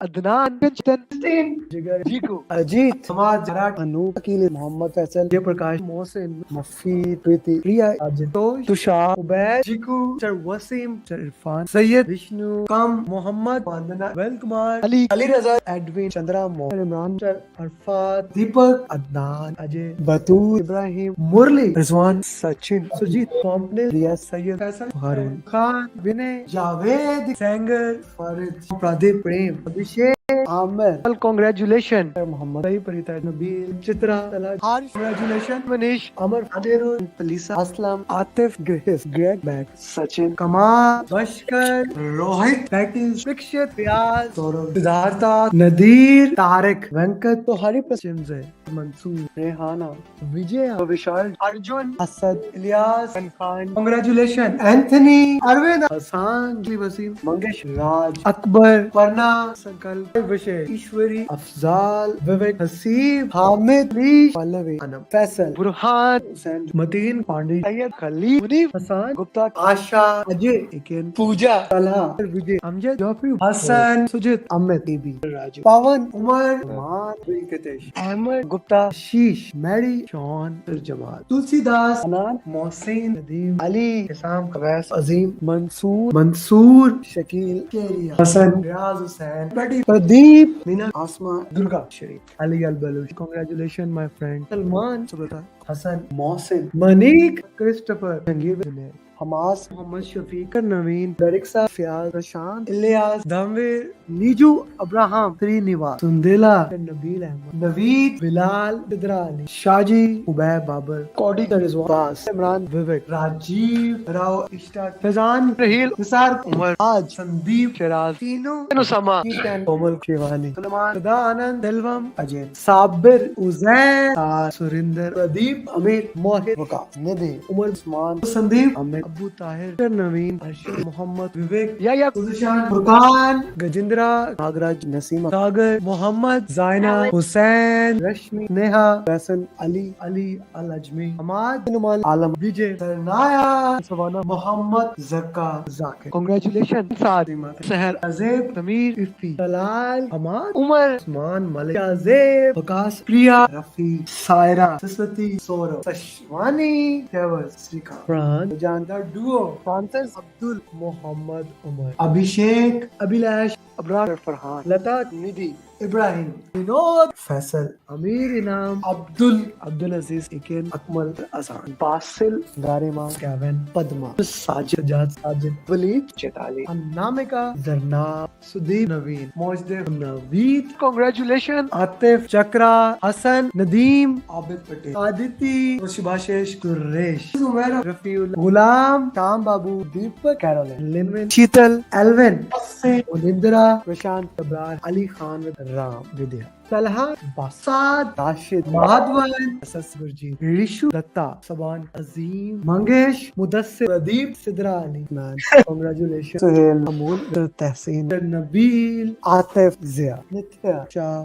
अदनान जिगर जीको अजीत समाज मराठ अनूप अकील मोहम्मद फैसल जयप्रकाश मोहसिन मफी प्रीति प्रिया आजितोष तुषार उबैद जीकू सर वसीम सर इरफान सैयद विष्णु कम मोहम्मद वंदना वेल कुमार अली अली रजा एडविन चंद्रा मोहन इमरान सर अरफात दीपक अदनान अजय बतूर इब्राहिम मुरली रिजवान सचिन सुजीत कॉम्प्लेक्स रिया सैयद फैसल हारून खान विनय जावेद सेंगर फारिद प्रदीप प्रेम अभिषेक आमिर कॉन्ग्रेचुलेशन मोहम्मद सही परिता नबील चित्रा हारिश कॉन्ग्रेचुलेशन मनीष अमर अनिरुद्ध पलीसा असलम आतिफ ग्रेग बैक सचिन कमाल बशकर रोहित पैटिस दीक्षित रियाज सौरभ सिद्धार्था नदीर तारिक वेंकट तो हरी पश्चिम से मंसूर रेहाना विजय विशाल अर्जुन असद इलियास खान कॉन्ग्रेचुलेशन एंथनी अरविंद हसान वसीम मंगेश राज अकबर परना संकल्प विषय ईश्वरी अफजाल विवेक हसीब हामिद लीश पल्लवी अनम फैसल बुरहान हुसैन मतीन पांडे सैयद खलील मुनीफ हसन गुप्ता आशा अजय इकेन पूजा तलहा विजय अमजद जाफरी हसन सुजित अमित बीबी राजू पवन उमर मान वेंकटेश अहमद गुप्ता शीश मैरी शॉन जमाल तुलसीदास अनान मोहसिन नदीम अली इसाम कवैस अजीम मंसूर शकील केरिया Hasan Riyaz Hussain Pradeep Meena Asma Durga Sharif Ali Al Baloch congratulation my friend Salman सुबता हसन मोहसिन मनीक क्रिस्टोफर जंगीर जुनैद हमास मोहम्मद शफीक नवीन दरिक्सा फियाज प्रशांत इलियास धमवीर नीजू अब्राहम श्रीनिवास सुंदेला नबील अहमद नवीद बिलाल बिदरा अली शाजी उबैद बाबर कौडी रिजवान इमरान विवेक राजीव राव इश्ताक फैजान रहील निसार उमर आज संदीप शराज तीनों नुसमा कोमल शिवानी सलमान सदा आनंद दिलवम अजय साबिर उजैर सुरिंदर प्रदीप अमीर मोहित वकास निधि उमर उस्मान संदीप अमित अबू ताहिर नवीन अर्शद मोहम्मद विवेक या फुरकान गजेंद्रा नागराज नसीम सागर मोहम्मद जायना हुसैन रश्मि नेहा फैसल अली अली अल अजमी हमाद नुमान आलम विजय सरनाया सवाना मोहम्मद जक्का जाकिर कांग्रेचुलेशन सादिमा सहर अजेब तमीर इफ्ती तलाल हमाद उमर उस्मान मलिक अजेब वकास प्रिया रफी सायरा सरस्वती सौरभ सशवानी तेवस श्रीकांत प्राण जानदार डुओ फ्रांसिस अब्दुल मोहम्मद उमर अभिषेक अभिलाष अबरार फरहान लता निधि इब्राहिम विनोद फैसल अमीर इनाम अब्दुल अजीज इकेन अकमल असान बासिल गारिमा केविन पद्मा साजिद साजिद वलीद चेताली अनामिका जरनाब सुदीप नवीन मोजदेव नवीद कांग्रेचुलेशन आतिफ चक्रा हसन नदीम आबिद पटेल आदिति सुभाषेश कुरेश उमैर रफीउल गुलाम शाम बाबू दीपक कैरोलिन लिनविन शीतल एल्विन उनिंद्रा प्रशांत अब्रार अली खान राम विद्या तलहा बासाद राशिद माधवन गुरजीत ऋषु दत्ता सबान अजीम मंगेश मुदस्सिर प्रदीप सिद्रा अली मैन कांग्रेचुलेशन सुहेल अमूल तहसीन नबील आतिफ जिया नित्या शाह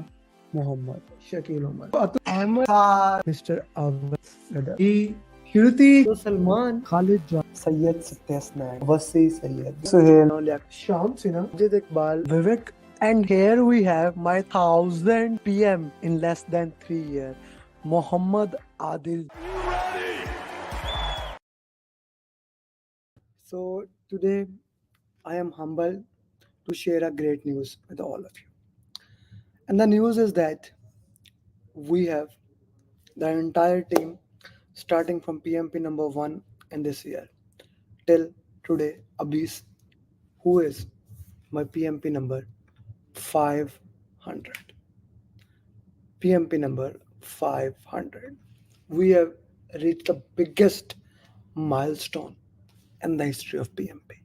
मोहम्मद शकील उमर अहमद मिस्टर अवध श्रुति सलमान खालिद जान सैयद सत्यस्नान वसी सैयद सुहेल शाम सिन्हा जिद इकबाल विवेक. And here we have my 1000 PM in less than 3 years, Muhammad Adil. So today I am humbled to share a great news with all of you. And the news is that we have the entire team starting from PMP number 1 in this year till today, Abis, who is my PMP number 500. PMP number 500. We have reached the biggest milestone in the history of PMP.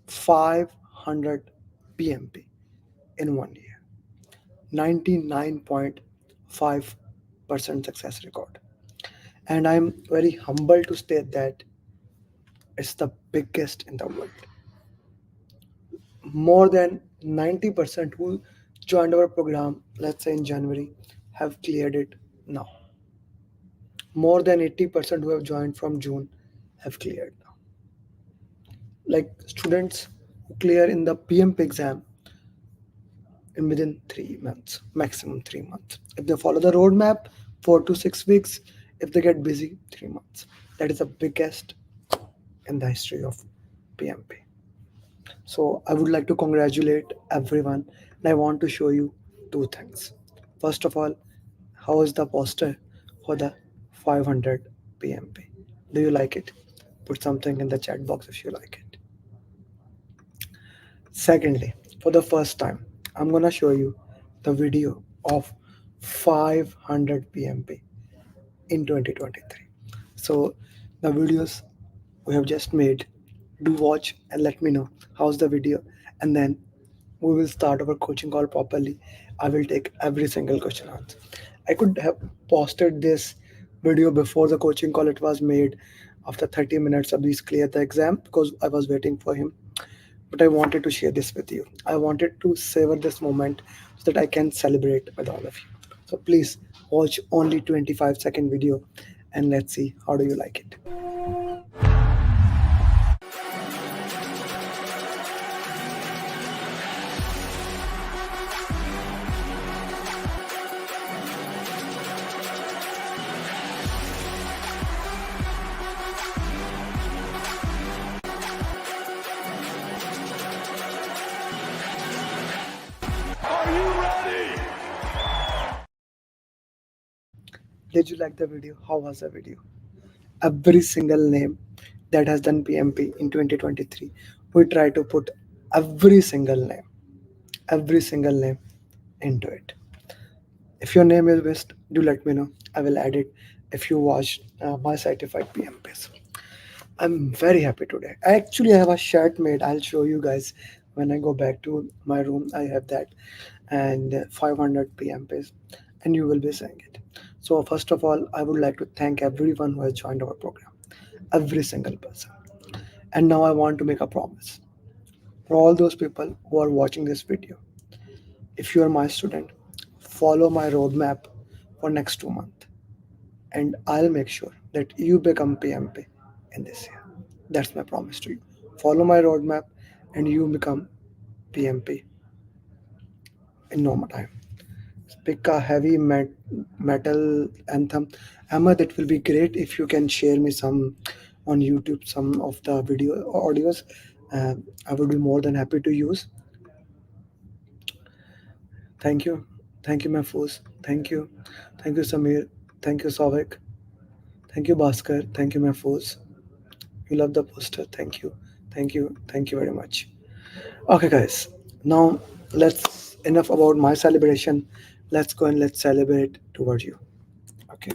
500 PMP in 1 year. 99.5% success record. And I'm very humbled to state that it's the biggest in the world. More than 90% who joined our program, let's say in January, have cleared it now. More than 80% who have joined from June have cleared now. Like students who clear in the PMP exam, in within 3 months, maximum 3 months. If they follow the roadmap, 4 to 6 weeks. If they get busy, 3 months. That is the biggest in the history of PMP. So I would like to congratulate everyone, and I want to show you two things. First of all, how is the poster for the 500 PMP? Do you like it? Put something in the chat box if you like it. Secondly, for the first time, I'm gonna show you the video of 500 PMP in 2023. So the videos we have just made, do watch and let me know how's the video, and then we will start our coaching call properly. I will take every single question answer. I could have posted this video before the coaching call. It was made after 30 minutes of these clear the exam because I was waiting for him, but I wanted to share this with you. I wanted to savor this moment so that I can celebrate with all of you. So please watch only 25-second video and let's see how do you like it. Are you ready? Did you like the video? How was the video? Every single name that has done PMP in 2023, we try to put every every single name into it. If your name is missed, do let me know. I will add it if you watched my certified PMPs. I'm very happy today. I actually have a shirt made. I'll show you guys when I go back to my room. I have that and 500 PMPs, and you will be seeing it. So, first of all, I would like to thank everyone who has joined our program, every single person. And now I want to make a promise for all those people who are watching this video. If you are my student, follow my roadmap for next 2 months, and I'll make sure that you become PMP in this year. That's my promise to you. Follow my roadmap, and you become PMP in no more time. Pick a heavy metal anthem. Emma, that will be great if you can share me some on YouTube, some of the video audios. I would be more than happy to use. Thank you. Thank you, Mahfouz. Thank you. Thank you, Samir. Thank you, Savik. Thank you, Bhaskar. Thank you, Mahfouz. You love the poster. Thank you. Thank you. Thank you very much. Okay, guys. Now let's enough about my celebration. Let's go and let's celebrate towards you. Okay.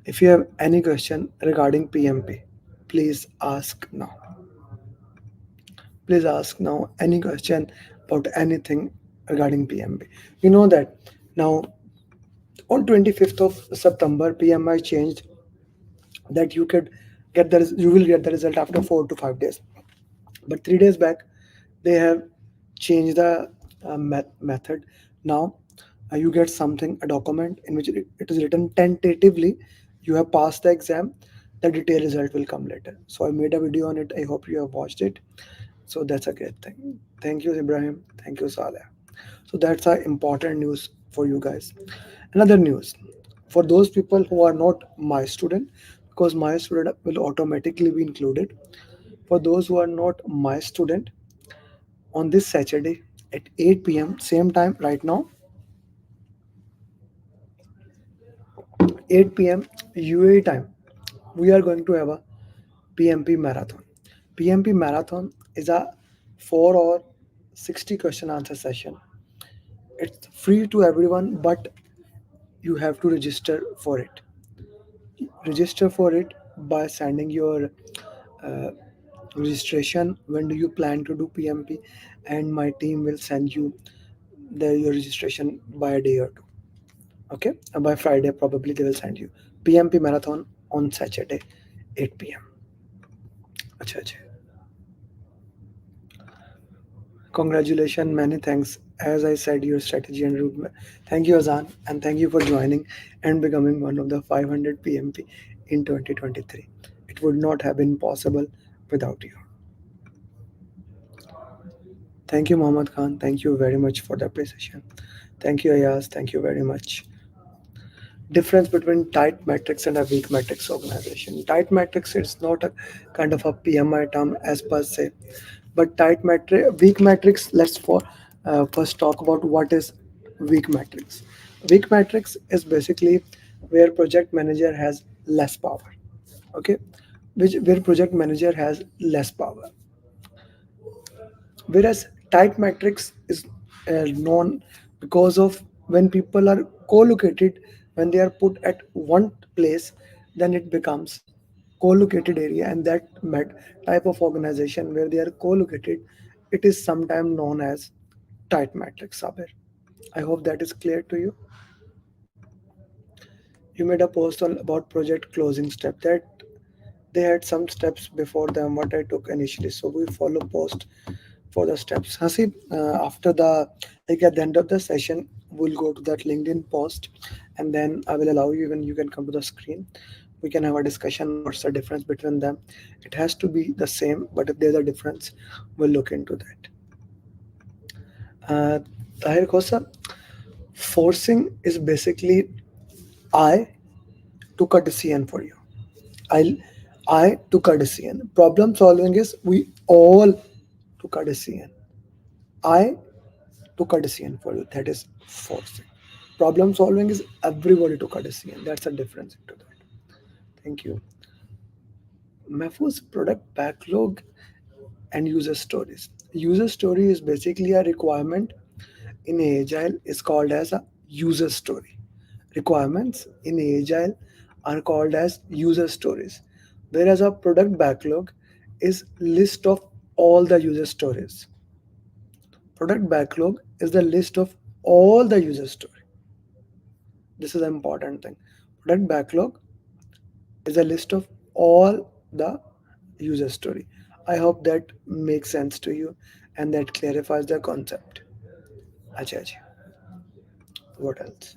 If you have any question regarding PMP, please ask now. Please ask now any question about anything regarding PMP. You know that now on 25th of September, PMI changed that you will get the result after 4 to 5 days. But 3 days back, they have changed the method. Now you get something, a document in which it is written tentatively you have passed the exam. The detailed result will come later. So I made a video on it. I hope you have watched it. So that's a great thing. Thank you, Ibrahim. Thank you, Saleh. So that's a important news for you guys. Another news for those people who are not my student, because my student will automatically be included. For those who are not my student, on this Saturday at 8 p.m. same time right now, 8 p.m. UAE time, we are going to have a PMP marathon. PMP marathon is a 4 or 60 question answer session. It's free to everyone, but you have to register for it. Register for it by sending your uh, registration. When do you plan to do PMP? And my team will send you your registration by a day or two. Okay, and by Friday probably they will send you PMP marathon on Saturday, 8 p.m. Acha, acha. Congratulations, many thanks. As I said, your strategy and route. Thank you, Azan, and thank you for joining and becoming one of the 500 PMP in 2023. It would not have been possible without you. Thank you, Mohammed Khan. Thank you very much for the appreciation. Thank you, Ayaz. Thank you very much. Difference between tight metrics and a weak metrics organization. Tight metrics is not a kind of a PMI term as per se, but weak metrics. First talk about what is weak metrics. Weak metrics is basically where project manager has less power. Okay, which where project manager has less power, whereas tight matrix is known because of when people are co-located, when they are put at one place, then it becomes co-located area, and type of organization where they are co-located, it is sometimes known as tight matrix. Sabir, I hope that is clear to you. You made a post on about project closing step that they had some steps before them what I took initially, so we follow post for the steps. Hasib, after the like at the end of the session, we'll go to that LinkedIn post, and then I will allow you when you can come to the screen. We can have a discussion on what's the difference between them. It has to be the same, but if there's a difference, we'll look into that. Uh, Tahir Khosa, forcing is basically I took a decision for you. I I took a decision. Problem solving is we all took a decision. I took a decision for you. That is forcing. Problem solving is everybody took a decision. That's a difference into that. Thank you. Mahfouz product backlog and user stories. User story is basically a requirement in Agile is called as a user story. Requirements in Agile are called as user stories, whereas a product backlog is list of all the user stories. Product backlog is the list of all the user story. This is an important thing. Product backlog is a list of all the user story. I hope that makes sense to you and that clarifies the concept. Acha, acha. What else?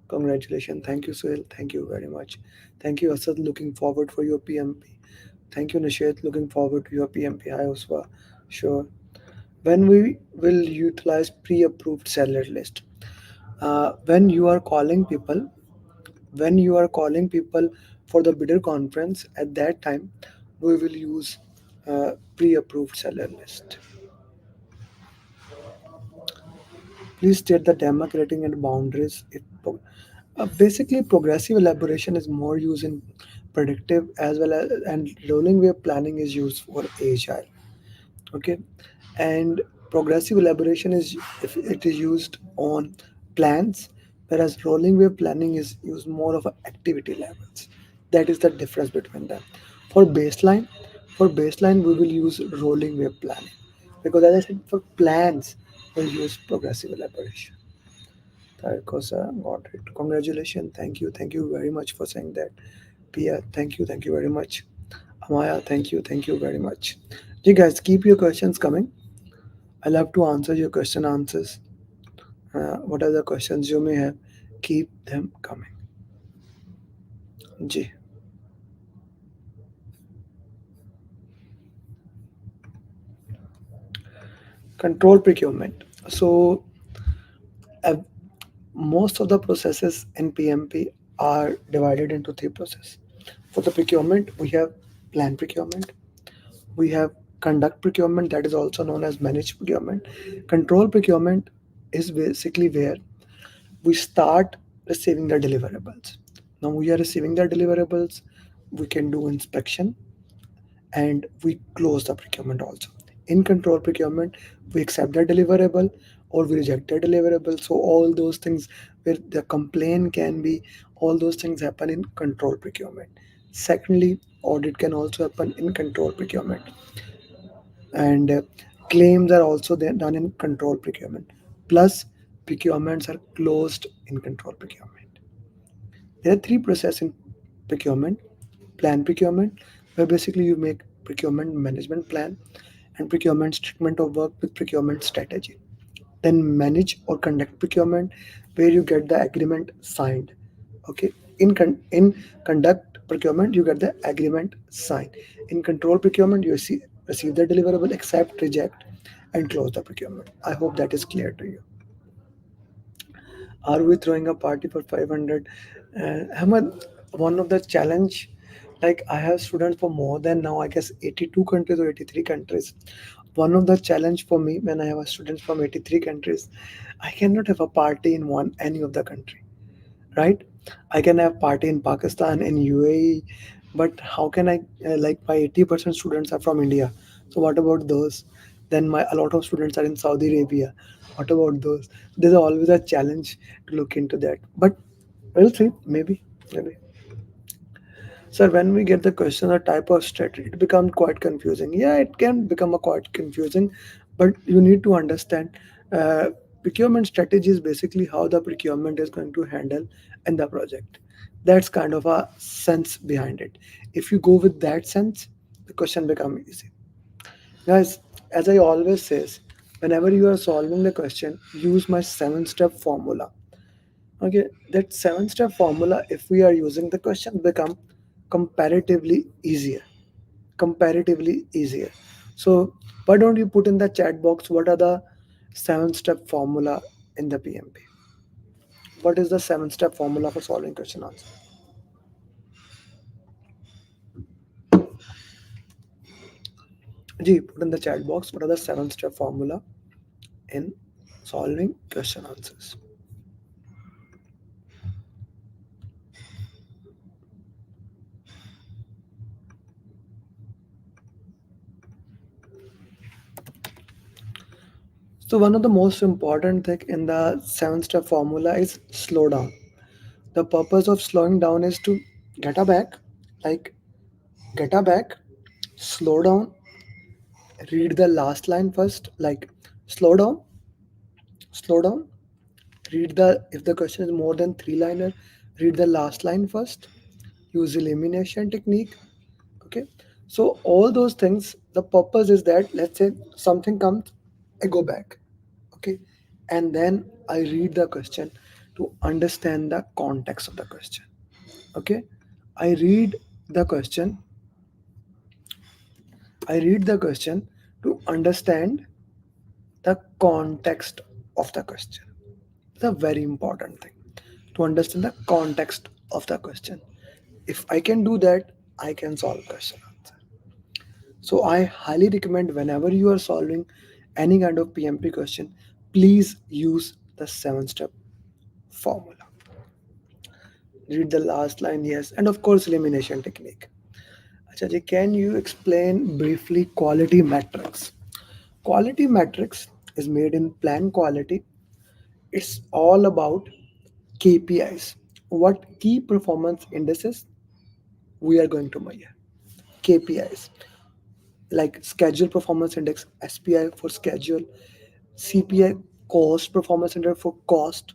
Congratulations. Thank you, Suhail. Thank you very much. Thank you, Asad. Looking forward for your PMP. Thank you, Nishet. Looking forward to your PMP. Hi, Uswa. Sure. When we will utilize pre-approved seller list? When you are calling people, when you are calling people for the bidder conference, at that time, we will use pre-approved seller list. Please state the democratic and boundaries. Basically, progressive elaboration is more used in predictive as well as, and rolling wave planning is used for agile. Okay, and progressive elaboration is if it is used on plans, whereas rolling wave planning is used more of activity levels. That is the difference between them. For baseline, for baseline we will use rolling wave planning, because as I said, for plans we'll use progressive elaboration. Tarkosa got it. Congratulations. Thank you very much for saying that. Pia, thank you very much. Amaya, thank you very much. You guys keep your questions coming. I love to answer your question answers. What are the questions you may have? Keep them coming. Ji. Control procurement. So uh, most of the processes in PMP are divided into three processes. For the procurement, we have plan procurement, we have conduct procurement, that is also known as managed procurement. Control procurement is basically where we start receiving the deliverables. Now we are receiving the deliverables, we can do inspection, and we close the procurement also. In control procurement, we accept the deliverable or we reject the deliverable. So all those things where the complaint can be, all those things happen in control procurement. Secondly, audit can also happen in control procurement, and claims are also done in control procurement. Plus, procurements are closed in control procurement. There are three processes in procurement. Plan procurement, where basically you make procurement management plan and procurement statement of work with procurement strategy. Then manage or conduct procurement, where you get the agreement signed. Okay, in conduct procurement, you get the agreement signed. In control procurement, you receive the deliverable, accept, reject, and close the procurement. I hope that is clear to you. Are we throwing a party for 500? Ahmed, one of the challenge, like I have students for more than now, I guess 82 countries or 83 countries. One of the challenge for me when I have a students from 83 countries, I cannot have a party in one any of the country, right? I can have party in Pakistan, in UAE, but how can I, like my 80% students are from India. So what about those? Then my a lot of students are in Saudi Arabia. What about those? There's always a challenge to look into that. But we'll see, maybe. Sir, when we get the question or type of strategy, it becomes quite confusing. Yeah, it can become a quite confusing, but you need to understand uh, procurement strategy is basically how the procurement is going to handle in the project. That's kind of a sense behind it. If you go with that sense, the question become easy. Guys, as I always says, whenever you are solving the question, use my seven-step formula. Okay, that seven-step formula, if we are using the question, become comparatively easier. Comparatively easier. So why don't you put in the chat box what are the seven-step formula in the PMP? What is the seven-step formula for solving question answer? Ji, put in the chat box what are the seven-step formula in solving question answers. So one of the most important thing in the seven-step formula is slow down. The purpose of slowing down is to get a back, like get a back, slow down, read the last line first, like slow down, slow down, read the, if the question is more than three liner, read the last line first, use elimination technique. Okay, so all those things, the purpose is that let's say something comes, I go back, okay, and then I read the question to understand the context of the question. Okay, I read the question, I read the question to understand the context of the question. It's a very important thing to understand the context of the question. If I can do that, I can solve question answer. So I highly recommend whenever you are solving any kind of PMP question, please use the seven-step formula. Read the last line, yes, and of course elimination technique. Acha ji, can you explain briefly quality metrics? Quality metrics is made in plan quality. It's all about KPIs. What key performance indices we are going to measure? KPIs like schedule performance index, SPI for schedule, CPI cost performance index for cost,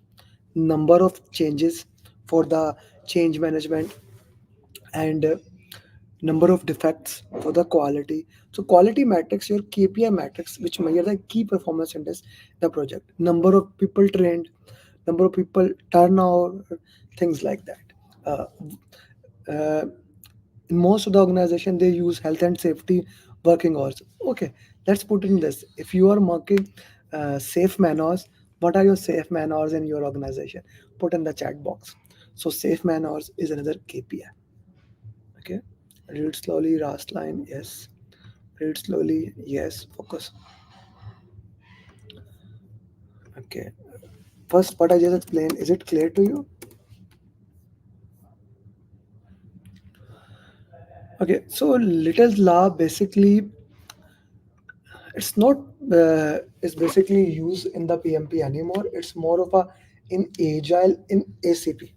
number of changes for the change management, and number of defects for the quality. So quality metrics, your KPI metrics, which measure the key performance index the project, number of people trained, number of people turnover, things like that. Uh, uh, in most of the organization, they use health and safety working hours. Okay, let's put in this. If you are working safe man hours, what are your safe man hours in your organization? Put in the chat box. So safe man hours is another KPI. Okay, read slowly, last line, yes. Read slowly, yes. Focus. Okay, first what I just explained, is it clear to you? Okay, so little law basically, it's not it's basically used in the PMP anymore. It's more of a in agile in ACP.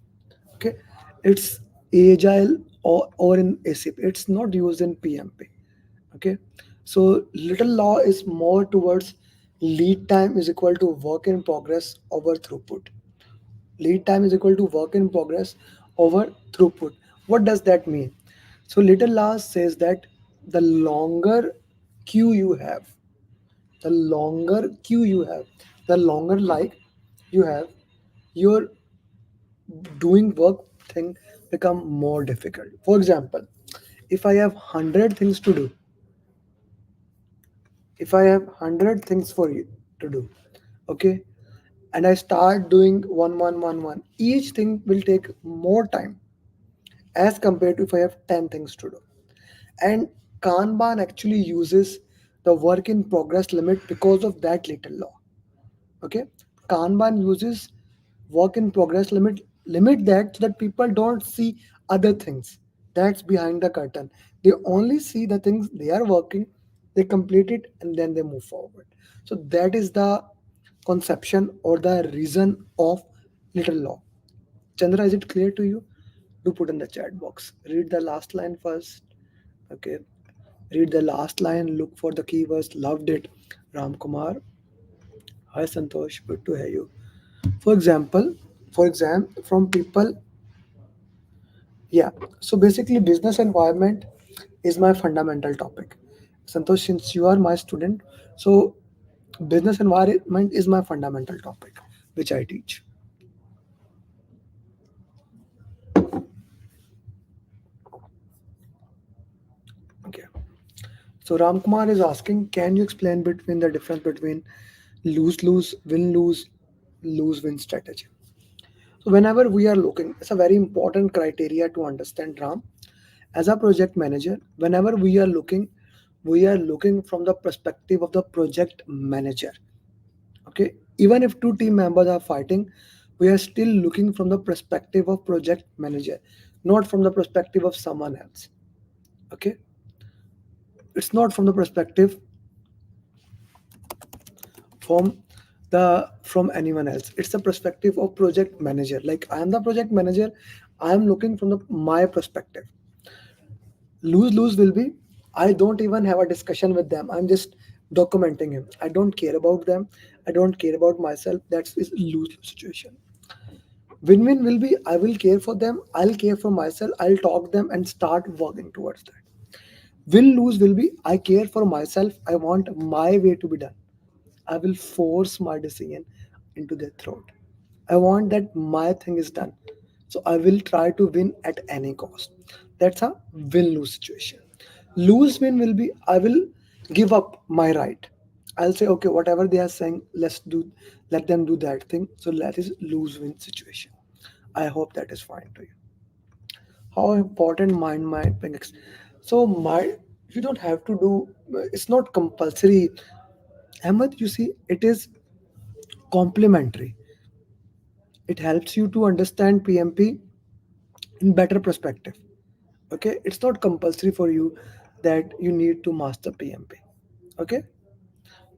Okay, it's agile or in ACP. It's not used in PMP. Okay, so little law is more towards lead time is equal to work in progress over throughput. Lead time is equal to work in progress over throughput. What does that mean? So little law says that the longer queue you have, the longer queue you have, the longer like you have, your doing work thing become more difficult. For example, if I have 100 things to do, If I have 100 things for you to do, okay, and I start doing one, each thing will take more time as compared to if I have 10 things to do. And Kanban actually uses the work in progress limit because of that little law. Okay, Kanban uses work in progress limit that so that people don't see other things that's behind the curtain. They only see the things they are working, they complete it, and then they move forward. So that is the conception or the reason of little law. Chandra, is it clear to you? Do put in the chat box. Read the last line first. Okay, read the last line, look for the keywords. Loved it. Ram Kumar, hi Santosh, good to hear you. For example, for exam from people, yeah. So basically, business environment is my fundamental topic. Santosh, since you are my student, so business environment is my fundamental topic, which I teach. Okay. So Ramkumar is asking, can you explain between the difference between lose-lose, win-lose, lose-win strategy? So whenever we are looking, it's a very important criteria to understand, Ram. As a project manager, whenever we are looking from the perspective of the project manager. Okay, even if two team members are fighting, we are still looking from the perspective of project manager, not from the perspective of someone else. Okay, it's not from the perspective from from anyone else. It's the perspective of project manager. Like I am the project manager, I am looking from the my perspective. Lose lose will be, I don't even have a discussion with them, I'm just documenting him. I don't care about them, I don't care about myself. That's is lose situation. Win win will be, I will care for them, I'll care for myself, I'll talk them and start working towards that. Win lose will be, I care for myself, I want my way to be done, I will force my decision into their throat. I want that my thing is done. So I will try to win at any cost. That's a win lose situation. Lose win will be, I will give up my right. I'll say, okay, whatever they are saying, let them do that thing. So that is lose win situation. I hope that is fine to you. How important mind mix. So my, you don't have to do, it's not compulsory. Ahmed, you see, it is complementary. It helps you to understand PMP in better perspective. Okay, it's not compulsory for you that you need to master PMP. Okay,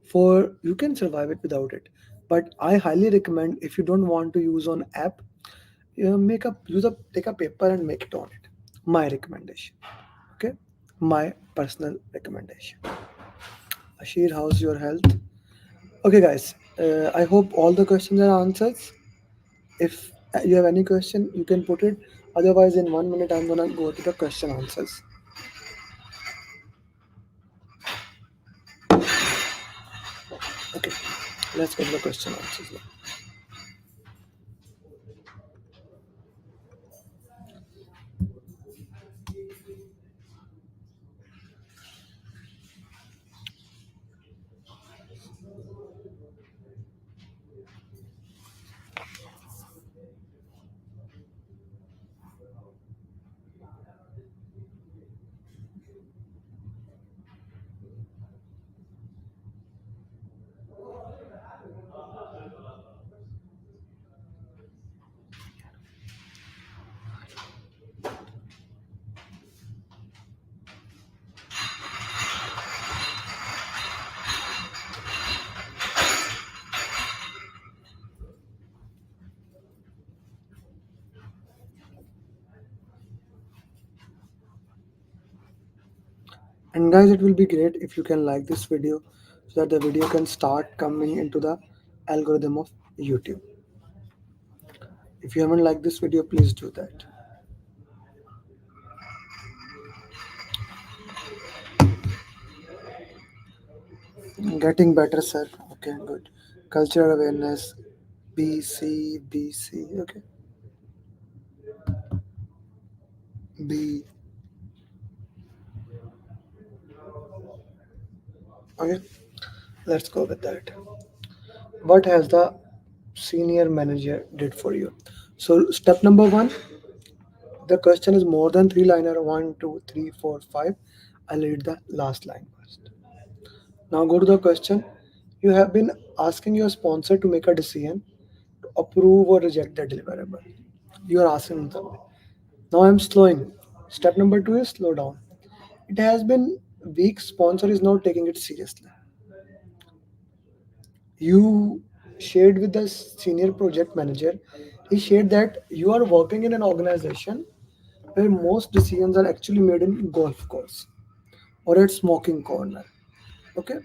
for you can survive it without it. But I highly recommend, if you don't want to use on app, make a use a take a paper and make it on it. My recommendation. Okay, my personal recommendation. Ashir, how's your health? Okay, guys. I hope all the questions are answered. If you have any question, you can put it. Otherwise, in 1 minute, I'm gonna go to the question answers. Okay, let's go to the question answers now. And guys, it will be great if you can like this video so that the video can start coming into the algorithm of YouTube. If you haven't liked this video, please do that. Getting better, sir. Okay, good. Cultural awareness, BC. Okay, B. Okay. Let's go with that. What has the senior manager did for you? So step number one, the question is more than three liner. One, two, three, four, five. I'll read the last line first. Now go to the question. You have been asking your sponsor to make a decision to approve or reject the deliverable. You are asking them. Now I'm slowing. Step number two is slow down. It has been weak. Sponsor is not taking it seriously. You shared with the senior project manager. He shared that you are working in an organization where most decisions are actually made in golf course or at smoking corner. Okay.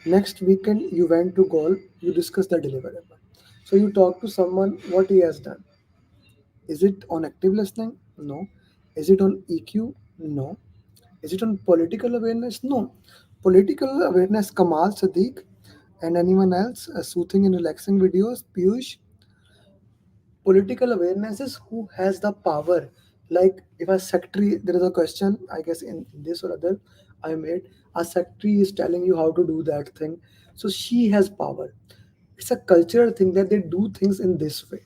Next weekend you went to golf. You discussed the deliverable. So you talk to someone what he has done. Is it on active listening? No. Is it on EQ? No. Is it on political awareness? No. Political awareness, Kamal, Sadiq, and anyone else, soothing and relaxing videos, Piyush. Political awareness is who has the power. Like if a secretary, there is a question, I guess in this or other, I made, a secretary is telling you how to do that thing. So she has power. It's a cultural thing that they do things in this way,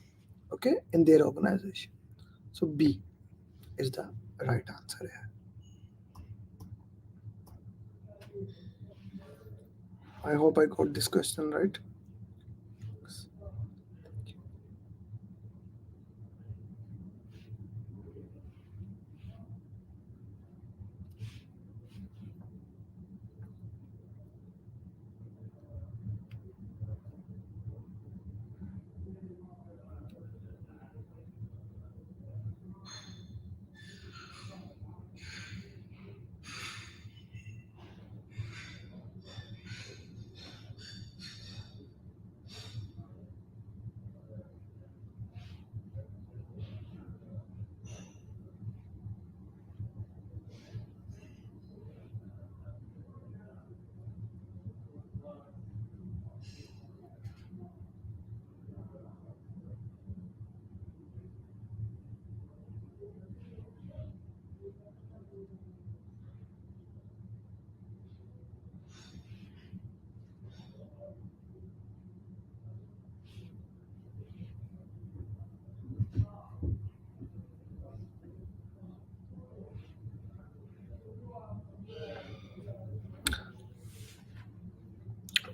okay, in their organization. So B is the right answer here. I hope I got this question right.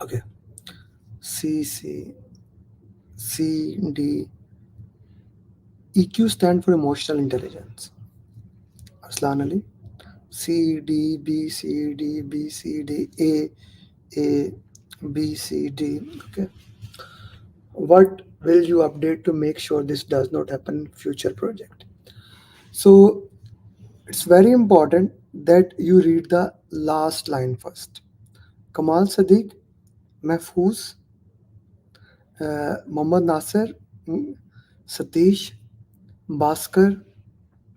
Okay. C C C D. EQ stand for emotional intelligence. Aslan Ali. C D B C D B C D A B C D. Okay. What will you update to make sure this does not happen in future project? So it's very important that you read the last line first. Kamal Sadiq, Mahfouz, Mohammad Nasir, Satish, Bhaskar,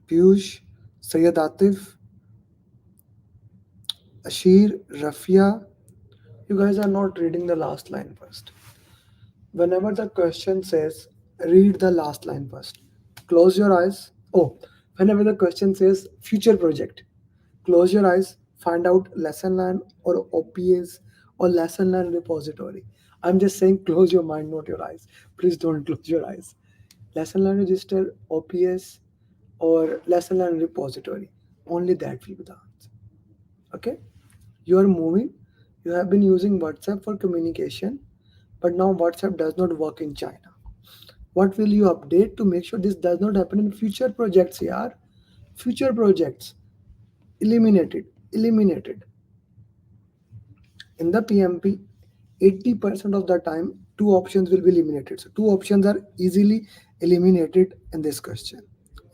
Piyush, Sayyid Atif, Ashir, Rafia. You guys are not reading the last line first. Whenever the question says, read the last line first. Close your eyes. Oh, whenever the question says future project, close your eyes, find out lesson learn or OPS or lesson learn repository. I'm just saying close your mind, not your eyes. Please don't close your eyes. Lesson learn register, OPS, or lesson learn repository. Only that will be the answer. Okay? You are moving. You have been using WhatsApp for communication, but now WhatsApp does not work in China. What will you update to make sure this does not happen in future projects here? Future projects. Eliminated. Eliminated. In the PMP, 80% of the time, two options will be eliminated. So two options are easily eliminated in this question.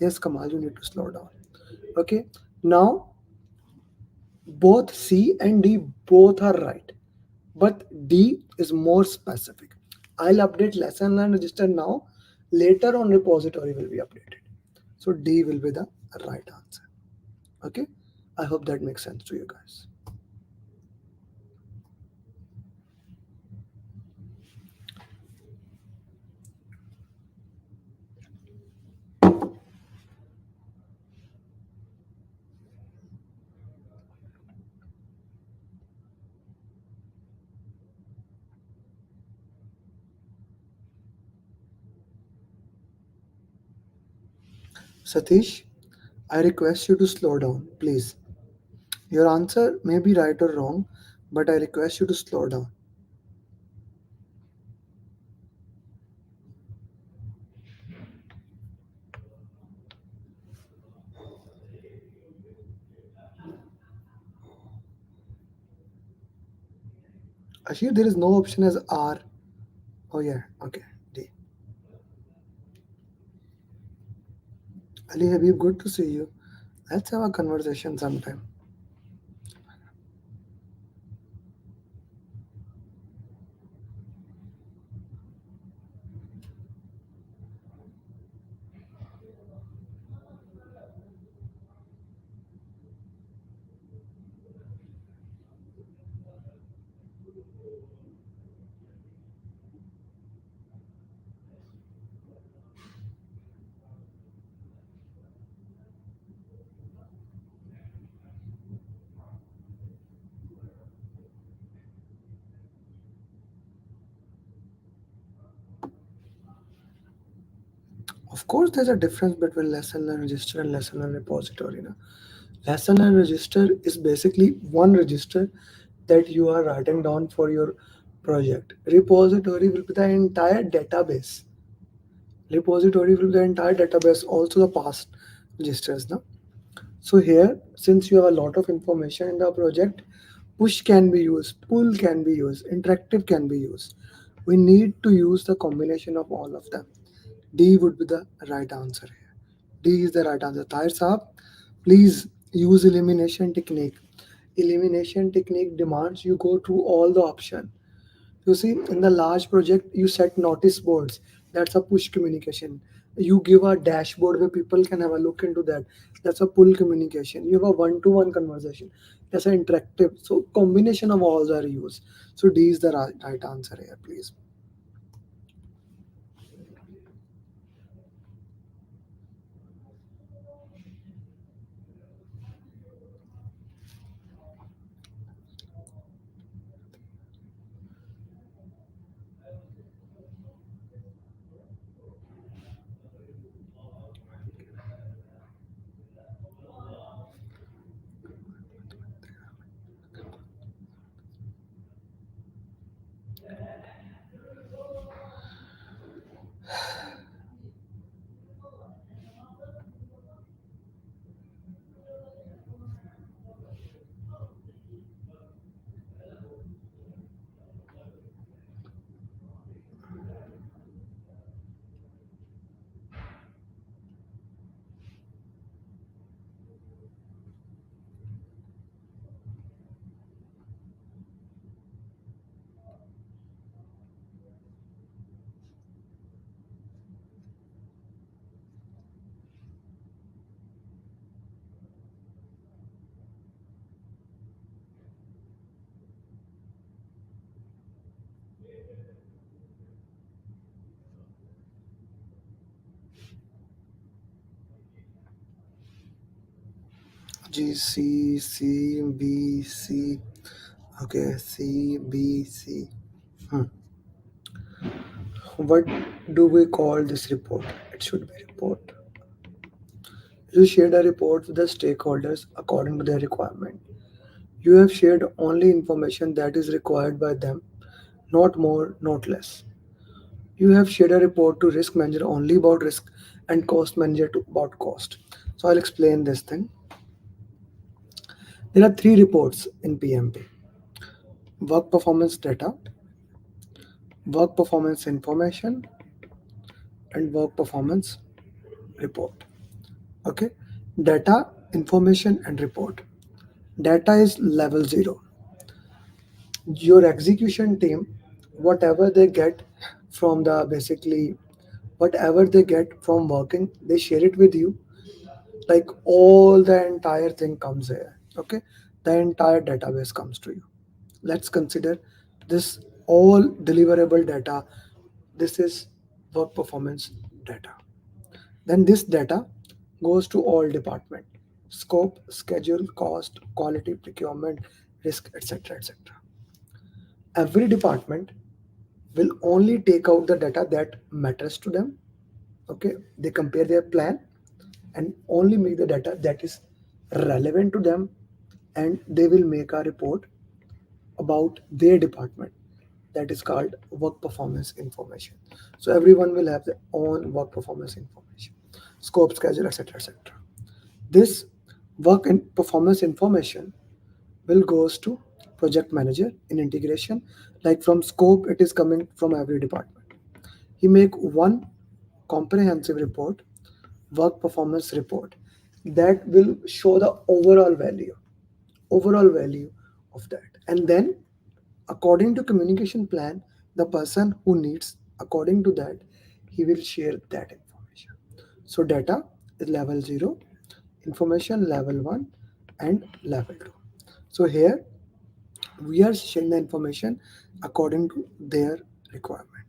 Yes, Kamal, you need to slow down. Okay. Now both C and D both are right, but D is more specific. I'll update lesson learn register now. Later on, repository will be updated. So D will be the right answer. Okay, I hope that makes sense to you guys. Satish, I request you to slow down, please. Your answer may be right or wrong, but I request you to slow down. Ashir, there is no option as R. Oh yeah, okay. D. Ali Habib, good to see you. Let's have a conversation sometime. Of course, there's a difference between lesson learn register and lesson learn repository. Na? Lesson learn register is basically one register that you are writing down for your project. Repository will be the entire database. Repository will be the entire database, also the past registers. Na? So here, since you have a lot of information in the project, push can be used, pull can be used, interactive can be used. We need to use the combination of all of them. D would be the right answer here. D is the right answer. Tahir Saab, please use elimination technique. Elimination technique demands you go through all the options. You see, in the large project, you set notice boards. That's a push communication. You give a dashboard where people can have a look into that. That's a pull communication. You have a one-to-one conversation. That's an interactive. So combination of all are used. So D is the right answer here, please. G C C B C. Okay, C B C. Hmm. What do we call this report? It should be report. You shared a report with the stakeholders according to their requirement. You have shared only information that is required by them, not more, not less. You have shared a report to risk manager only about risk and cost manager to about cost. So I'll explain this thing. There are three reports in PMP: work performance data, work performance information, and work performance report. Okay, data, information, and report. Data is level zero. Your execution team, whatever they get from the basically whatever they get from working, they share it with you. Like all the entire thing comes here. Okay, the entire database comes to you. Let's consider this all deliverable data. This is work performance data. Then this data goes to all department: scope, schedule, cost, quality, procurement, risk, etc. etc. Every department will only take out the data that matters to them. Okay, they compare their plan and only make the data that is relevant to them, and they will make a report about their department that is called work performance information. So everyone will have their own work performance information, scope, schedule, etc. etc. This work and performance information will goes to project manager in integration. Like from scope, it is coming from every department. He make one comprehensive report, work performance report, that will show the overall value of that. And then according to communication plan, the person who needs according to that, he will share that information. So data is level 0, information level 1 and level 2. So here we are sharing the information according to their requirement.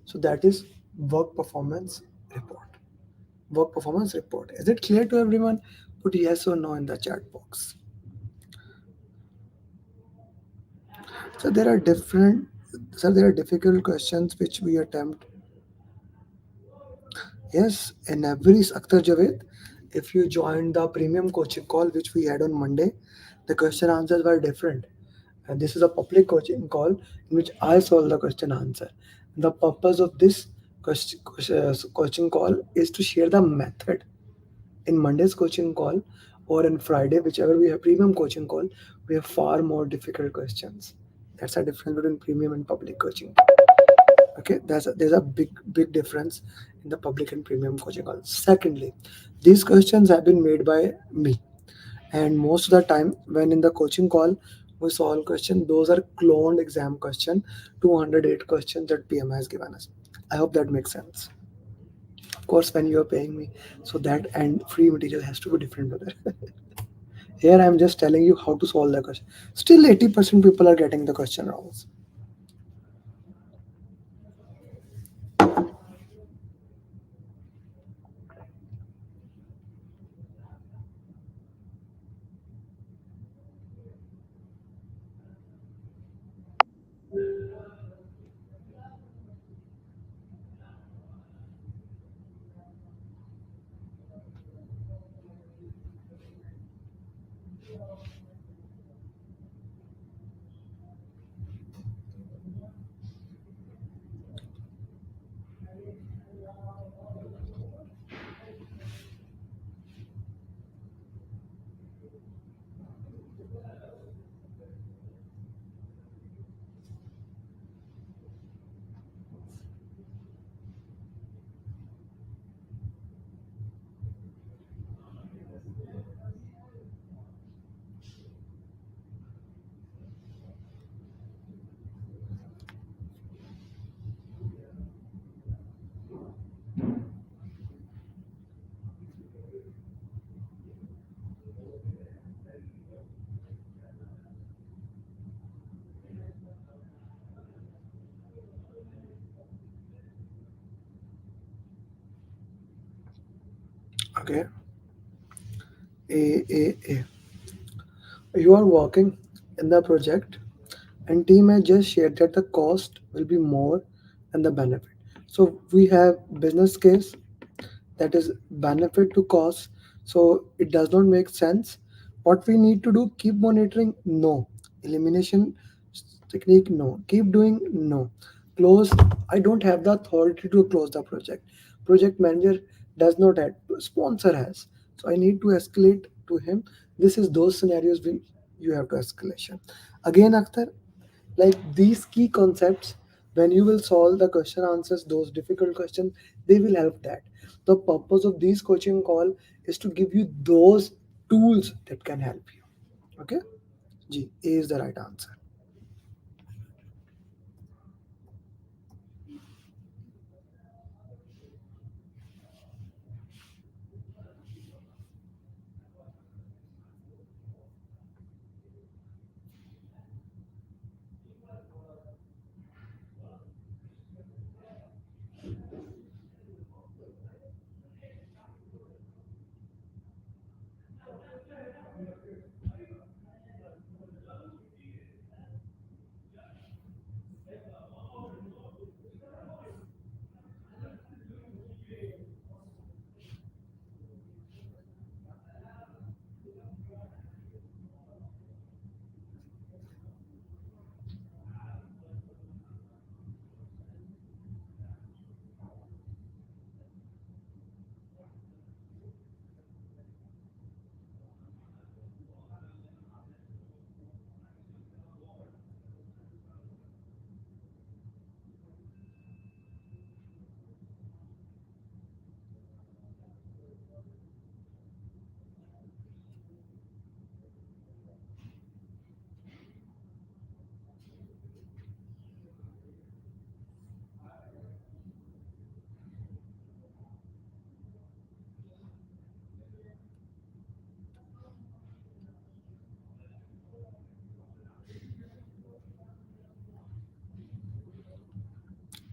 So that is work performance report. Work performance report. Is it clear to everyone? Put yes or no in the chat box. So there are different, so there are difficult questions which we attempt. Yes, in every Akhtar Javed, if you joined the premium coaching call which we had on Monday, the question answers were different. And this is a public coaching call in which I solve the question answer. The purpose of this coaching call is to share the method. In Monday's coaching call or in Friday, whichever we have premium coaching call, we have far more difficult questions. That's a difference between premium and public coaching. Okay, there's a big difference in the public and premium coaching call. Secondly, these questions have been made by me, and most of the time when in the coaching call we solve question, those are cloned exam question, 208 questions that PMI has given us. I hope that makes sense. Of course, when you are paying me, so that and free material has to be different, brother. Here I am just telling you how to solve the question. Still 80% people are getting the question wrong. Okay. A. You are working in the project and team has just shared that the cost will be more than the benefit. So we have business case, that is benefit to cost, so it does not make sense. What we need to do, keep monitoring, no. Elimination technique, no. Keep doing, no. Close, I don't have the authority to close the project. Project manager does not have, sponsor has, so I need to escalate to him. This is those scenarios we you have to escalation. Again, Akhtar, like these key concepts, when you will solve the question answers those difficult questions, they will help that. The purpose of these coaching call is to give you those tools that can help you. Okay. G, A is the right answer.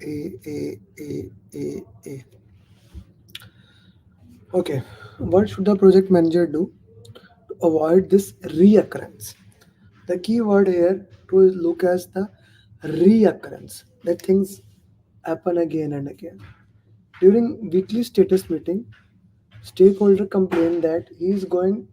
A, A, A, A. Okay, what should the project manager do to avoid this reoccurrence? The key word here to look as the reoccurrence, that things happen again and again. During weekly status meeting, stakeholder complained that he's getting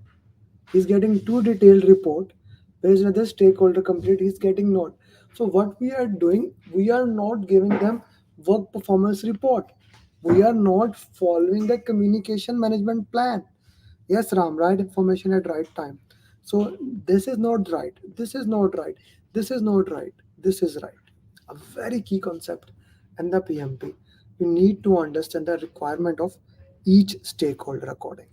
too detailed report, whereas another stakeholder complained he's getting not. So what we are doing, we are not giving them work performance report. We are not following the communication management plan. Yes, Ram, right information at right time. So this is not right. This is not right. This is not right. This is right. A very key concept in the PMP. You need to understand the requirement of each stakeholder accordingly.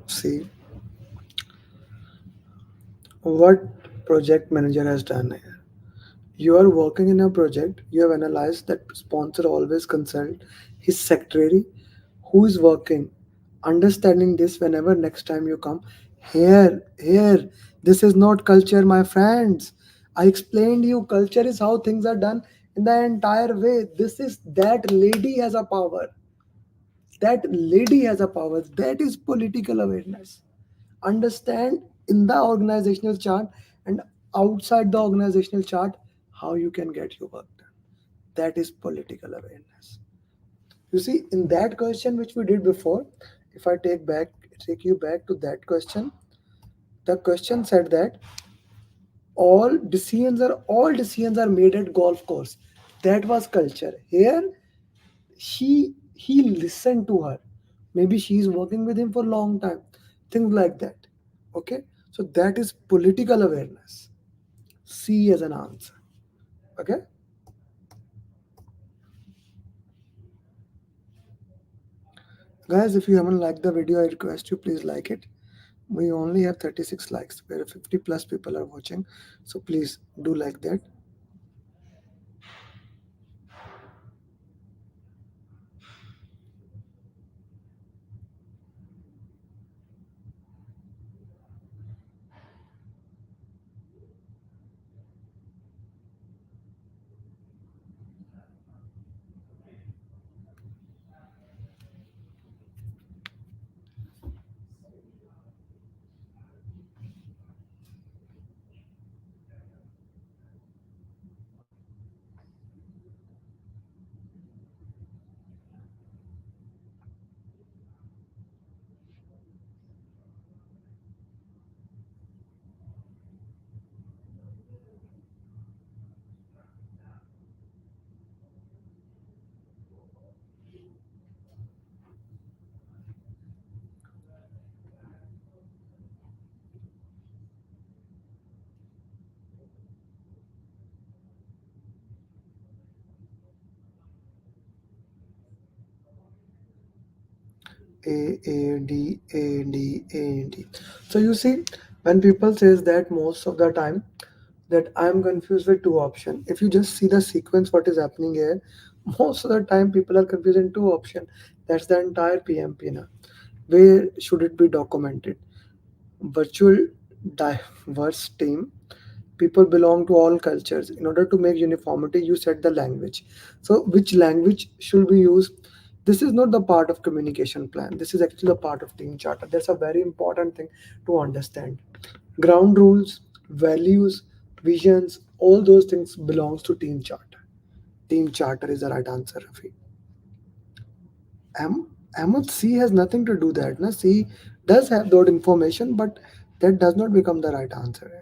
See what project manager has done here. You are working in a project, you have analyzed that sponsor always consult his secretary who is working. Understanding this whenever next time you come, here, this is not culture, my friends. I explained you culture is how things are done in the entire way. This is that lady has a power. That lady has a power. That is political awareness. Understand in the organizational chart and outside the organizational chart how you can get your work done. That is political awareness. You see, in that question which we did before, if I take you back to that question, the question said that all decisions are made at golf course. That was culture. Here he listened to her. Maybe she is working with him for a long time. Things like that. Okay, so that is political awareness. C as an answer. Okay, guys, if you haven't liked the video, I request you please like it. We only have 36 likes, where 50 plus people are watching, so please do like that. A D. So you see, when people says that most of the time that I'm confused with two option. If you just see the sequence, what is happening here, most of the time people are confused in two option. That's the entire PMP now. Where should it be documented? Virtual diverse team. People belong to all cultures. In order to make uniformity, you set the language. So, which language should we use? This is not the part of communication plan. This is actually a part of team charter. That's a very important thing to understand. Ground rules, values, visions, all those things belongs to team charter. Team charter is the right answer, Rafi. Ahmad, C has nothing to do that. Na? C does have that information, but that does not become the right answer.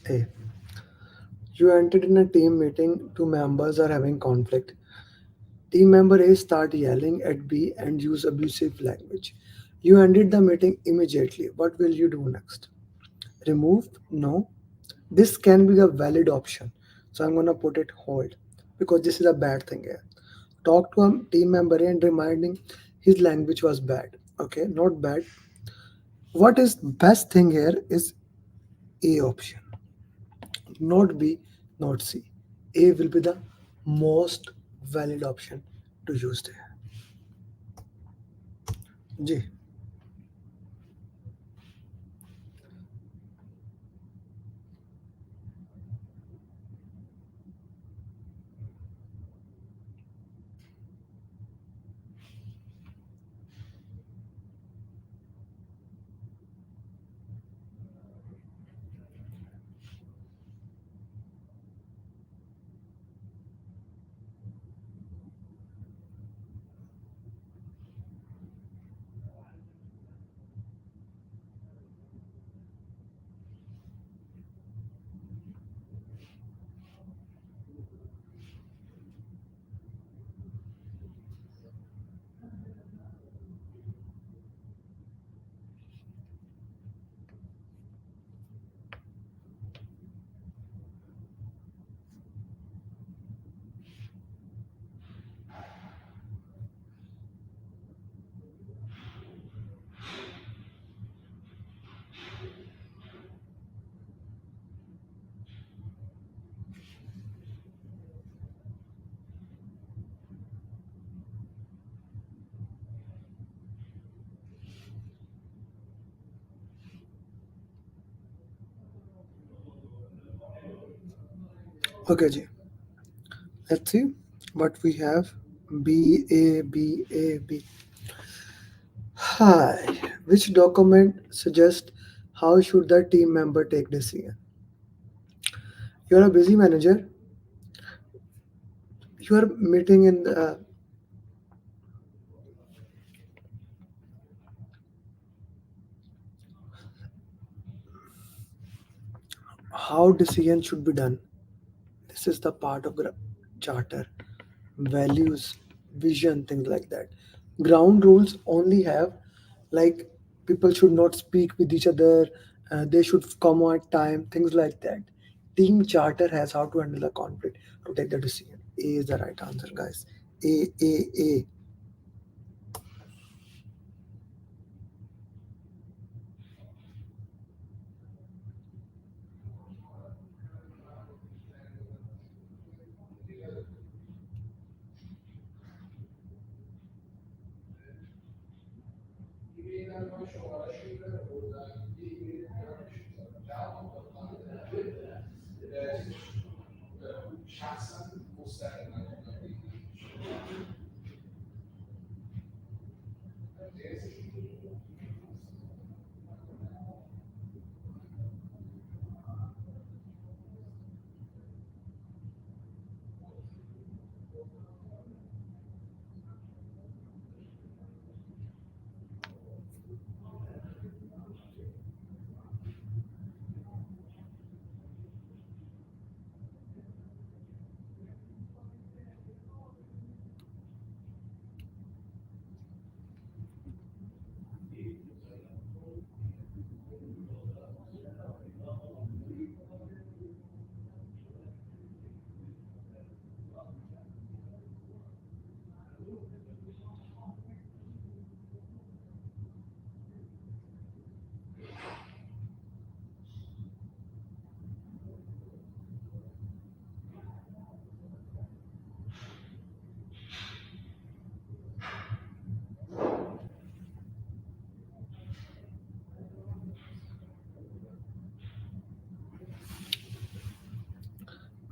A. You entered in a team meeting, two members are having conflict. Team member A start yelling at B and use abusive language. You ended the meeting immediately. What will you do next? Remove? No. This can be a valid option. So I'm gonna put it hold because this is a bad thing here. Talk to a team member A and reminding his language was bad. Okay, not bad. What is best thing here is A option, not B, not C. A will be the most valid option to use there. G. Okay, G. Let's see what we have. B A B A B. Hi. Which document suggests how should the team member take decision? You're a busy manager. You are meeting in the, how decision should be done. This is the part of the charter, values, vision, things like that. Ground rules only have like people should not speak with each other, they should come at time, things like that. Team charter has how to handle the conflict to take the decision. A is the right answer, guys. A.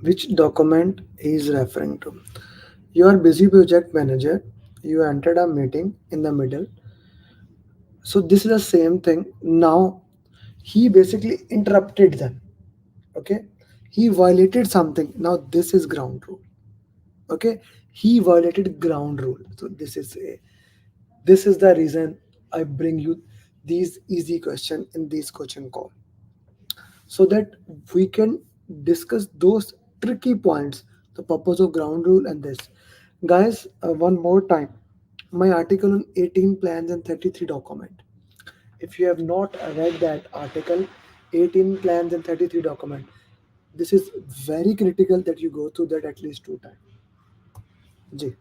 Which document he is referring to? You are busy project manager. You entered a meeting in the middle. So this is the same thing. Now he basically interrupted them. Okay. He violated something. Now this is ground rule. Okay. He violated ground rule. So this is the reason I bring you these easy question in this coaching call, so that we can discuss those tricky points, the purpose of ground rule and this. Guys, one more time, my article on 18 plans and 33 document. If you have not read that article, 18 plans and 33 document, this is very critical that you go through that at least two times. Ji.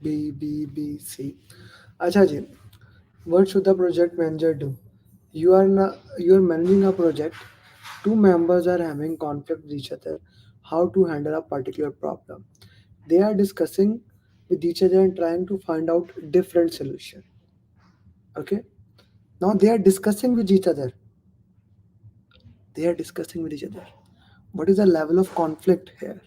B. Acha ji, what should the project manager do? You are managing a project. Two members are having conflict with each other. How to handle a particular problem? They are discussing with each other and trying to find out different solution. Okay. Now they are discussing with each other. They are discussing with each other. What is the level of conflict here?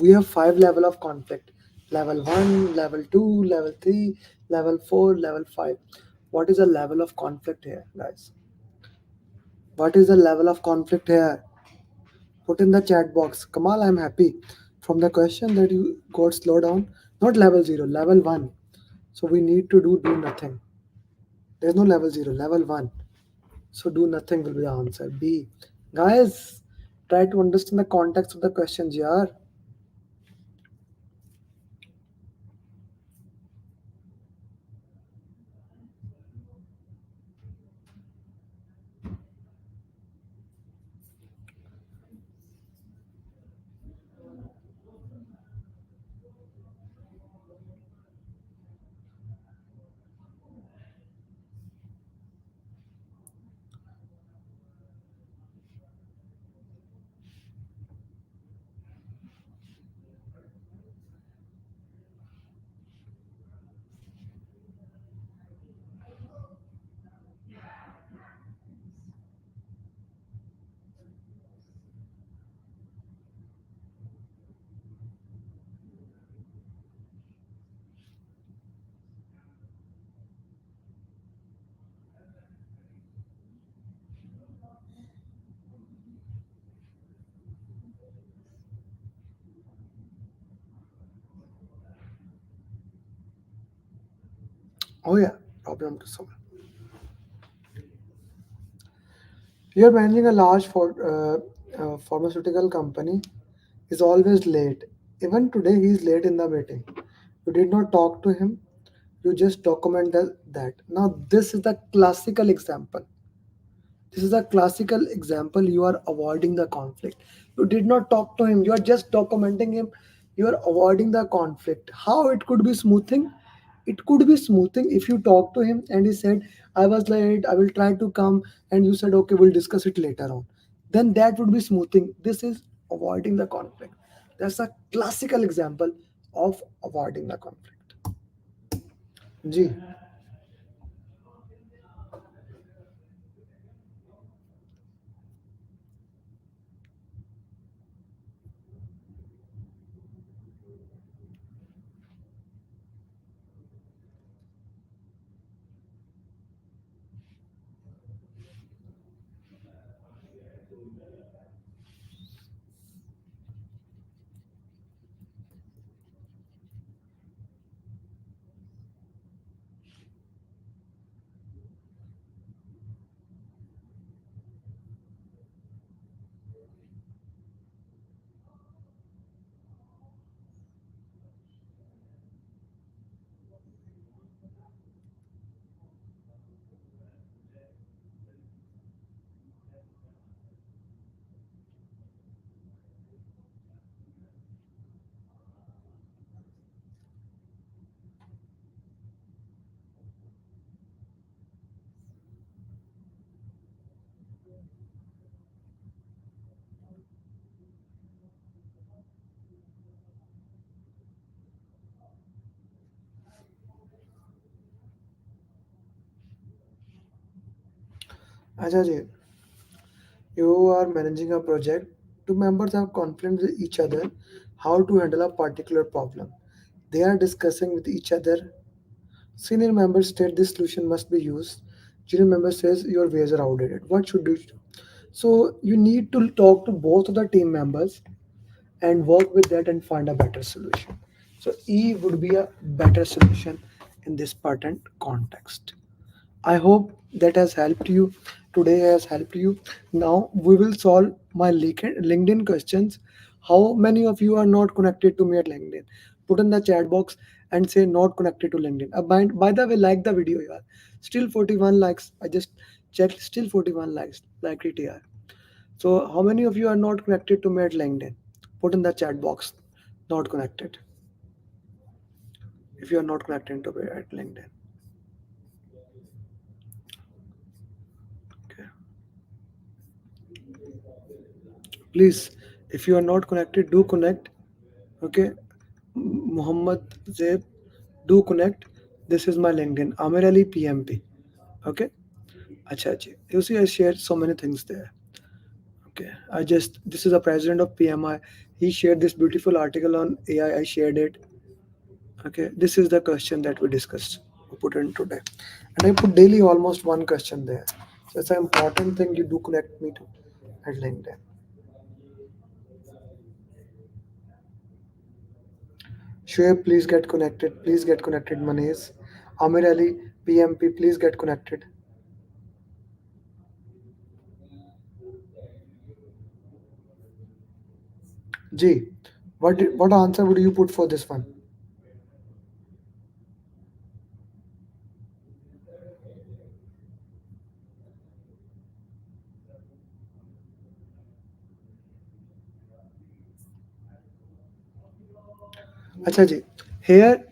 We have five level of conflict: level 1, level 2, level 3, level 4, level 5. What is the level of conflict here, guys? What is the level of conflict here? Put in the chat box. Kamal, I'm happy from the question that you got slow down. Not level 0, level 1. So we need to do nothing. There's no level 0, level 1. So do nothing will be the answer. B. Guys, try to understand the context of the questions here. Oh yeah, problem to solve. You're managing a large pharmaceutical company. Is always late. Even today, he is late in the meeting. You did not talk to him. You just document that. Now, this is the classical example. This is a classical example. You are avoiding the conflict. You did not talk to him. You are just documenting him. You are avoiding the conflict. How it could be smoothing? It could be smoothing if you talk to him and he said, I was late, I will try to come, and you said, okay, we'll discuss it later on. Then that would be smoothing. This is avoiding the conflict. That's a classical example of avoiding the conflict. जी. अच्छा जी. You are managing a project. Two members have conflict with each other. How to handle a particular problem? They are discussing with each other. Senior members state this solution must be used. Junior member says your ways are outdated. What should you do? So you need to talk to both of the team members and work with that and find a better solution. So E would be a better solution in this patent context. I hope that has helped you. Today has helped you. Now we will solve my LinkedIn questions. How many of you are not connected to me at LinkedIn? Put in the chat box and say not connected to LinkedIn. By the way, like the video here. Still 41 likes. I just checked. Still 41 likes. Like it here. So how many of you are not connected to me at LinkedIn? Put in the chat box. Not connected. If you are not connected to me at LinkedIn. Okay. Please, if you are not connected, do connect. Okay. Muhammad Zeb, do connect. This is my LinkedIn. Amir Ali PMP. Okay. Acha ji. You see, I shared so many things there. Okay. This is the president of PMI. He shared this beautiful article on AI. I shared it. Okay. This is the question that we discussed. We put in today. And I put daily almost one question there. So it's an important thing you do connect me to at LinkedIn. Shoaib, please get connected. Please get connected, Manes. Amir Ali, PMP, please get connected. G, what answer would you put for this one? Acha ji, here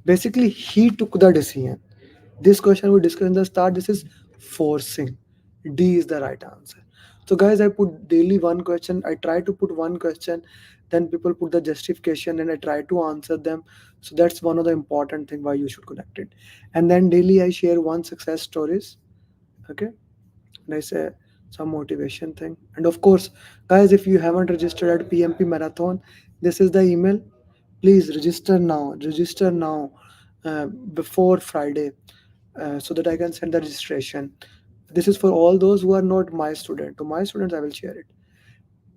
basically he took the decision. This question we discussed in the start. This is forcing. D is the right answer. So guys, I put daily one question. I try to put one question, then people put the justification, and I try to answer them. So that's one of the important thing why you should connect it. And then daily I share one success stories. Okay, and I say some motivation thing. And of course, guys, if you haven't registered at PMP Marathon, this is the email. Please register now. Register now before Friday so that I can send the registration. This is for all those who are not my student. To my students, I will share it.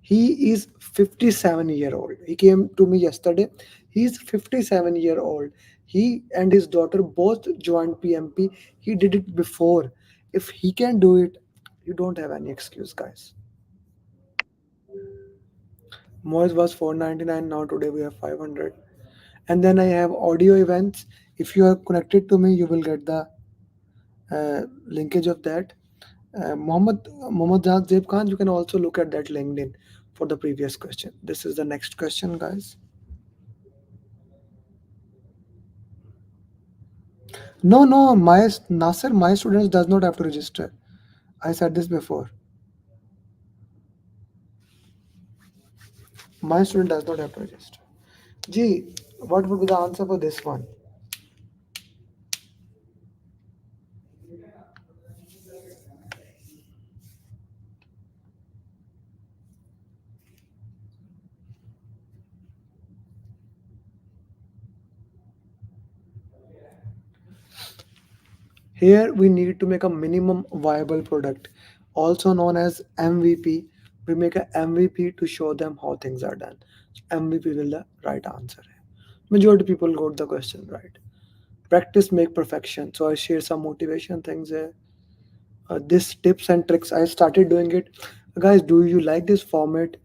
He is 57-year-old. He came to me yesterday. He's 57-year old. He and his daughter both joined PMP. He did it before. If he can do it, you don't have any excuse, guys. Moise was 499. Now today we have 500. And then I have audio events. If you are connected to me, you will get the linkage of that. Mohammad Zeb Khan, you can also look at that LinkedIn for the previous question. This is the next question, guys. No, no, my Nasser, my students does not have to register. I said this before. My student does not have to register. Gee, what would be the answer for this one? Here we need to make a minimum viable product, also known as MVP. We make a MVP to show them how things are done. MVP will the right answer. Majority people got the question right. Practice make perfection. So I share some motivation things here. This tips and tricks I started doing it. Guys, do you like this format?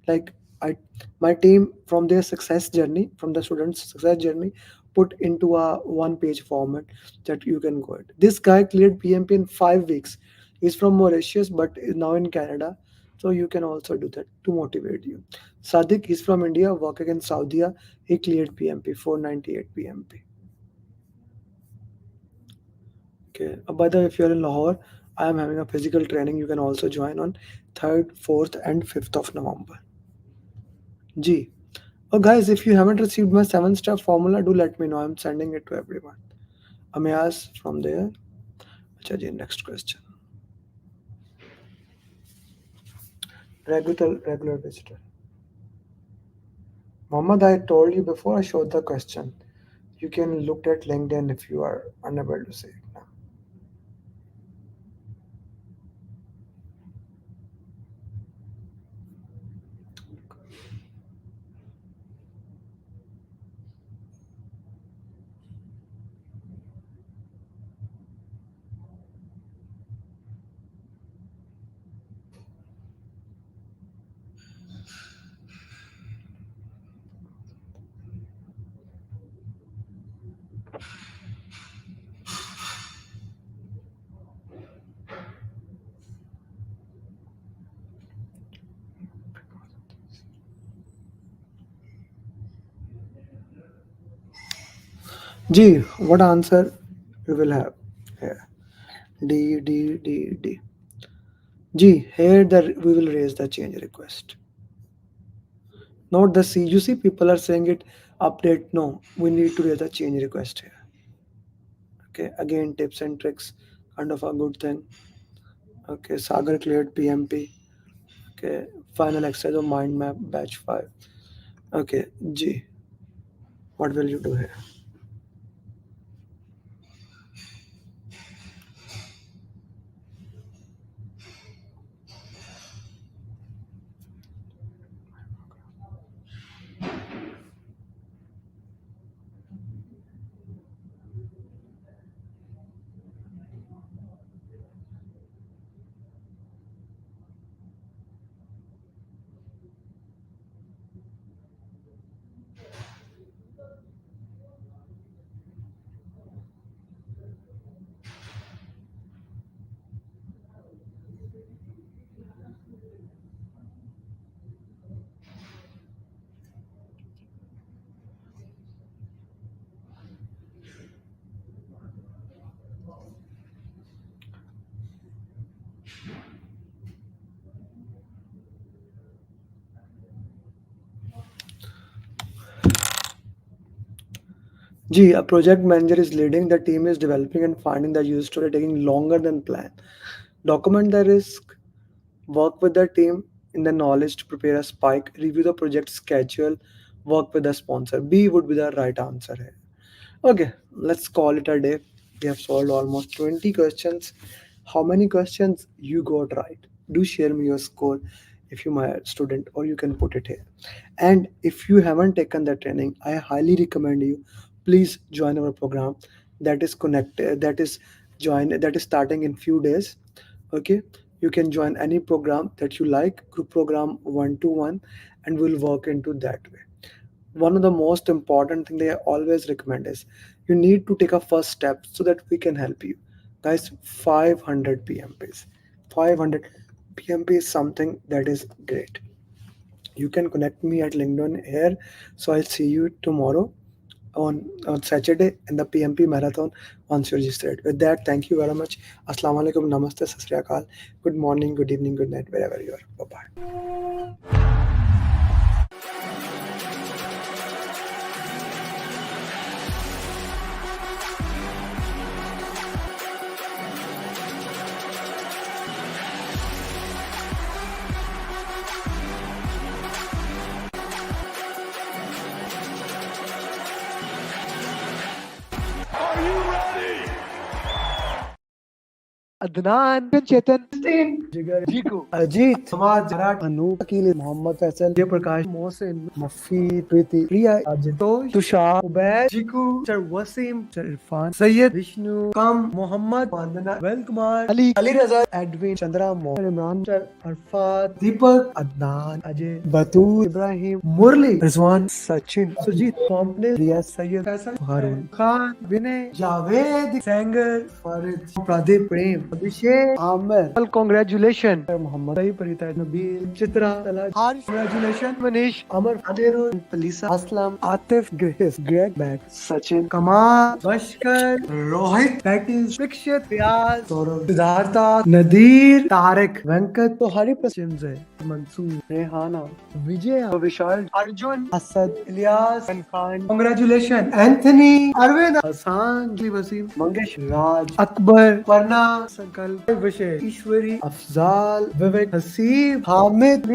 Like I my team from their success journey, from the students success journey, put into a one page format that you can go at. This guy cleared PMP in 5 weeks. He's from Mauritius but is now in Canada, so you can also do that to motivate you. Sadiq, he's from India, working in Saudi. He cleared PMP 498 PMP. Okay. By the way, if you're in Lahore, I am having a physical training. You can also join on 3rd, 4th, and 5th of November. G. Oh, guys, if you haven't received my 7-step formula, do let me know. I'm sending it to everyone. Amayas from there. Acha ji, next question. Regular visitor. Mohammed, I told you before I showed the question. You can look at LinkedIn if you are unable to see it now. G, what answer we will have here? D, D, D, D. G, here we will raise the change request. Not the C. You see, people are saying it update. No, we need to raise a change request here. Okay, again, tips and tricks, kind of a good thing. Okay, Sagar cleared PMP. Okay, final exercise of mind map batch 5. Okay, G, what will you do here? G, a project manager is leading, the team is developing and finding the user story taking longer than planned. Document the risk, work with the team in the knowledge to prepare a spike, review the project schedule, work with the sponsor. B would be the right answer here. Okay, let's call it a day. We have solved almost 20 questions. How many questions you got right? Do share me your score. if you're my student, or you can put it here. And if you haven't taken that training, I highly recommend you, please join our program that is connected, that is starting in few days. Okay, you can join any program that you like, group program, one to one, and we'll work into that way. One of the most important thing they always recommend is you need to take a first step so that we can help you. Guys, 500 PMPs. 500 PMP is something that is great. You can connect me at LinkedIn here. So I'll see you tomorrow on Saturday in the PMP marathon once you registered. With that, thank you very much. Assalamu alaikum, namaste, sat sri akal. Good morning, good evening, good night, wherever you are. Bye bye. Are you ready? Adnan, चेतन, जिगर, जीकू, अजीत, समाज, मराठ, अनूप, अकील, मोहम्मद फैसल, जयप्रकाश, मोहसिन, मफी, प्रीति, प्रिया, आजितोष, Tushar, Ubaid, जीकू, sir Wasim, sir Irfan, Syed, Vishnu, कम, मोहम्मद, वंदना, well Kumar, Ali, Ali रजा, Edwin, Chandra, Mohan, Imran, sir Arfat, दीपक, अदनान, अजय, बतूर, इब्राहिम, मुरली, Rizwan, Sachin, Sujit, complex, रिया, सैयद, फैसल, हारून खान, विनय, जावेद, सेंगर, फारिद, प्रदीप, प्रेम, अभिषेक, Aamir, congratulation, Mohammad, सही, परिता, Nabeel, Chitra, Haris, congratulation, Manish, अमर, अदेरो, पलीसा, Aslam, Atif, Grace, Greg, बैक, सचिन, कमाल, बशकर, रोहित, पैटिस, दीक्षित, रियाज, सौरभ, सिद्धार्था, नदीर, तारिक, वेंकट, तो हरी पश्चिम से मंसूर, रेहाना, विजय, विशाल, अर्जुन, असद, इलियास, खान, कांग्रेचुलेशन, एंथनी, अरविंद, हसान, वसीम, मंगेश, राज, अकबर, वरना, संकल्प, विषय, ईश्वरी, अफजाल, विवेक, हसीब, हामिद,